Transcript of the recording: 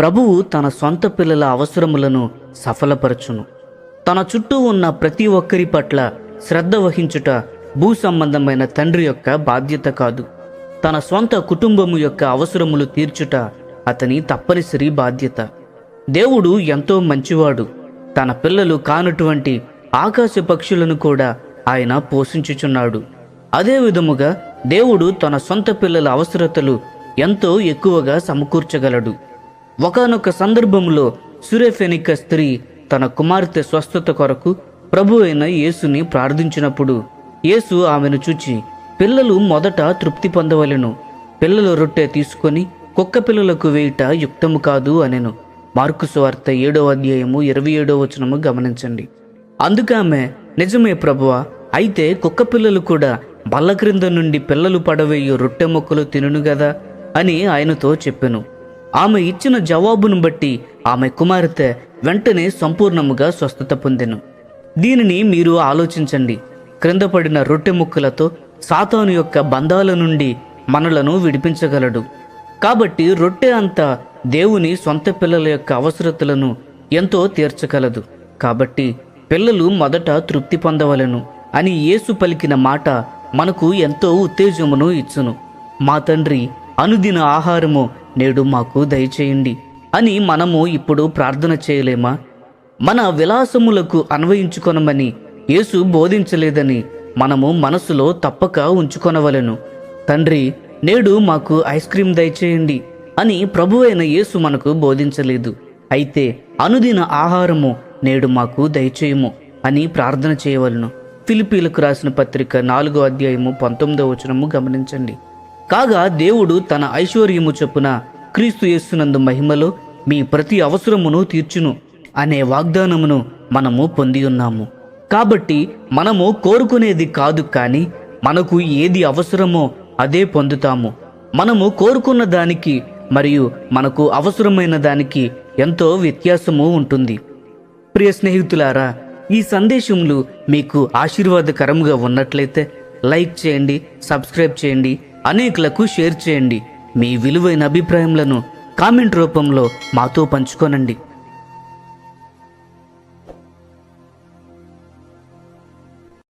ప్రభువు తన సొంత పిల్లల అవసరములను సఫలపరచును. తన చుట్టూ ఉన్న ప్రతి ఒక్కరి పట్ల శ్రద్ధ వహించుట భూ సంబంధమైన తండ్రి యొక్క బాధ్యత కాదు. తన సొంత కుటుంబము యొక్క అవసరములు తీర్చుట అతని తప్పనిసరి బాధ్యత. దేవుడు ఎంతో మంచివాడు. తన పిల్లలు కానటువంటి ఆకాశ పక్షులను కూడా ఆయన పోషించుచున్నాడు. అదే విధముగా దేవుడు తన సొంత పిల్లల అవసరతలు ఎంతో ఎక్కువగా సమకూర్చగలడు. ఒకానొక సందర్భంలో సురేఫెనిక స్త్రీ తన కుమార్తె స్వస్థత కొరకు ప్రభు అయిన యేసుని ప్రార్థించినప్పుడు యేసు ఆమెను చూచి, పిల్లలు మొదట తృప్తి పొందవలెను, పిల్లల రొట్టె తీసుకొని కుక్క పిల్లలకు వేయుట యుక్తము కాదు అనెను. మార్కు సువార్త 7వ అధ్యాయము 27వ వచనము గమనించండి. అందుకామె, నిజమే ప్రభువా, అయితే కుక్క పిల్లలు కూడా బల్ల క్రింద నుండి పిల్లలు పడవేయు రొట్టె ముక్కలు తినును గదా అని ఆయనతో చెప్పెను. ఆమె ఇచ్చిన జవాబును బట్టి ఆమె కుమార్తె వెంటనే సంపూర్ణముగా స్వస్థత పొందెను. దీనిని మీరు ఆలోచించండి. క్రింద పడిన రొట్టె ముక్కలతో సాతాను యొక్క బంధాల నుండి మనలను విడిపించగలడు. కాబట్టి రొట్టె అంతా దేవుని సొంత పిల్లల యొక్క అవసరతలను ఎంతో తీర్చగలదు. కాబట్టి పిల్లలు మొదట తృప్తి పొందవలెను అని యేసు పలికిన మాట మనకు ఎంతో ఉత్తేజమును ఇచ్చును. మా తండ్రి, అనుదిన ఆహారము నేడు మాకు దయచేయండి అని మనము ఇప్పుడు ప్రార్థన చేయలేమా? మన విలాసములకు అన్వయించుకొనమని యేసు బోధించలేదని మనము మనసులో తప్పక ఉంచుకొనవలెను. తండ్రి, నేడు మాకు ఐస్ క్రీం దయచేయండి అని ప్రభువైన యేసు మనకు బోధించలేదు. అయితే అనుదిన ఆహారము నేడు మాకు దయచేయము అని ప్రార్థన చేయవలను. ఫిలిప్పీలకు రాసిన పత్రిక 4వ అధ్యాయము 19వ వచనము గమనించండి. కాగా దేవుడు తన ఐశ్వర్యము చొప్పున క్రీస్తు యేసునందు మహిమలో మీ ప్రతి అవసరమును తీర్చును అనే వాగ్దానమును మనము పొంది ఉన్నాము. కాబట్టి మనము కోరుకునేది కాదు, కానీ మనకు ఏది అవసరమో అదే పొందుతాము. మనము కోరుకున్న దానికి మరియు మనకు అవసరమైన దానికి ఎంతో వ్యత్యాసము ఉంటుంది. ప్రియ స్నేహితులారా, ఈ సందేశములు మీకు ఆశీర్వాదకరంగా ఉన్నట్లయితే లైక్ చేయండి, సబ్స్క్రైబ్ చేయండి, అనేకులకు షేర్ చేయండి. మీ విలువైన అభిప్రాయములను కామెంట్ రూపంలో మాతో పంచుకోనండి.